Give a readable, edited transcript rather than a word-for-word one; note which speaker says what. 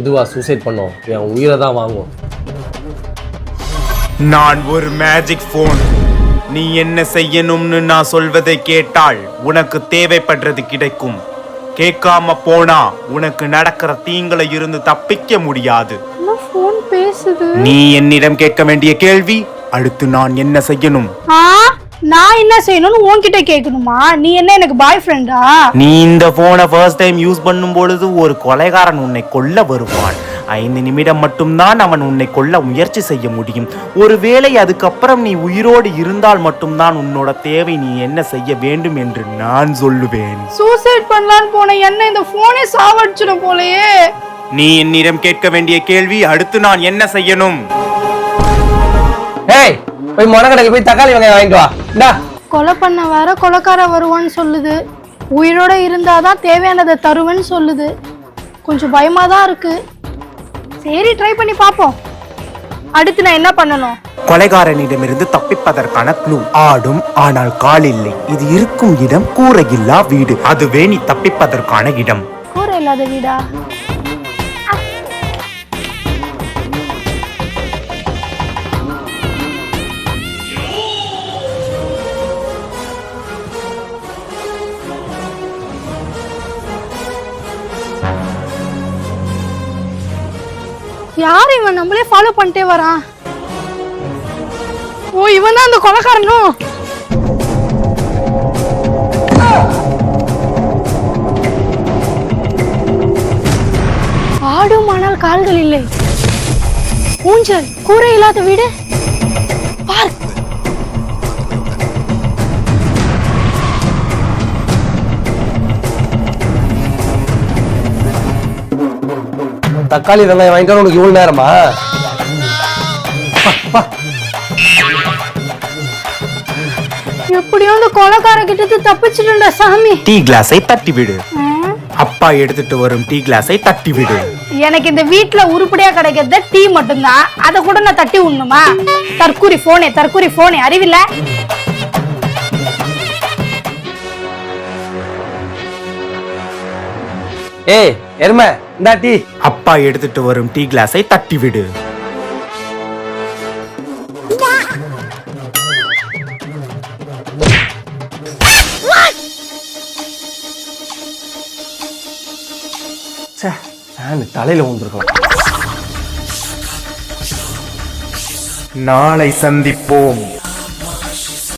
Speaker 1: இதுவா சூசைட் பண்ணோம்? என் உயிரை தான் வாங்கும்.
Speaker 2: நான் ஒரு மேஜிக் போன். நீ என்ன செய்யணும்னு நான் சொல்வதை கேட்டால் உனக்கு தேவைப்படுறது கிடைக்கும். கேட்காம போனா உனக்கு நடக்கிற தீங்களை இருந்து தப்பிக்க முடியாது. நீ என்னிடம் கேட்க வேண்டிய கேள்வி, அடுத்து நான் என்ன செய்யணும்?
Speaker 3: நான் என்ன செய்யணும்னு உன்கிட்ட கேட்கணுமா? நீ என்ன எனக்கு பாய் ஃப்ரெண்டா?
Speaker 2: நீ இந்த போனை ஃபர்ஸ்ட் டைம் யூஸ் பண்ணும் பொழுது ஒரு கொலைகாரன் உன்னை கொல்ல வருவான். 5 நிமிடம் மட்டும்தான் அவன் உன்னை கொல்ல முயற்சி செய்ய முடியும். ஒருவேளை அதுக்கப்புறம் நீ உயிரோடு இருந்தால் மட்டும்தான் உன்னோட தேவை நீ என்ன செய்ய வேண்டும் என்று நான் சொல்லுவேன்.
Speaker 3: சூசைட் பண்ணலான்னு போன என்ன இந்த போனே சாவடிச்சிடும் போலயே.
Speaker 2: நீ என்னிடம் கேட்க வேண்டிய கேள்வி, அடுத்து நான் என்ன செய்யணும்?
Speaker 1: ஏய், போய் மொனக்கடைக்கு போய் தக்காளி வெங்காயம் வாங்கிட்டு வா. இந்தா.
Speaker 3: கொலை பண்ண வேற கொலைக்கார வருவான்னு சொல்லுது. உயிரோட இருந்தாதான் தேவையானதை தருவேன்னு சொல்லுது. கொஞ்சம் பயமா தான் இருக்கு. சரி, ட்ரை பண்ணி பாப்போம். அடுத்து நான் என்ன பண்ணணும்?
Speaker 2: கொலைகாரனிடமிருந்து தப்பிப்பதற்கான க்ளூ. ஆடும் ஆனால் கால் இல்லை. இது இருக்கும் இடம் கூரையில்லா வீடு. அதுவே நீ தப்பிப்பதற்கான இடம்.
Speaker 3: கூரை இல்லாத வீடா? யார் இவன்? நம்மளே ஃபாலோ பண்ணிட்டே வரான். ஓ, இவன் தான் அந்த கொலைக்காரனும். ஆடும் ஆனால் கால்கள் இல்லை. ஊஞ்சல், கூரை இல்லாத வீடு. பார்,
Speaker 1: தக்காளி வெங்காயம் வாங்கிட்டு உனக்கு இவ்வளவு நேரமா?
Speaker 3: எப்படியோ அந்த கொலைக்கார கிட்ட தப்பிச்சிட்டுடா சாமி.
Speaker 2: டீ கிளாஸை தட்டி விடு. அப்பா எடுத்துட்டு வரும் டீ கிளாஸை தட்டி விடு.
Speaker 3: எனக்கு இந்த வீட்டுல உருப்படியா கிடைக்கிறது டீ மட்டும்தான். அதை கூட நான் தட்டி உண்ணுமா? தற்கூரி போனே அறிவில்ல.
Speaker 1: ஏய் எருமை, இந்தா டீ.
Speaker 2: அப்பா எடுத்துட்டு வரும் டீ கிளாஸை தட்டி விடு.
Speaker 1: தலையில வந்துருக்கலாம்.
Speaker 2: நாளை சந்திப்போம்.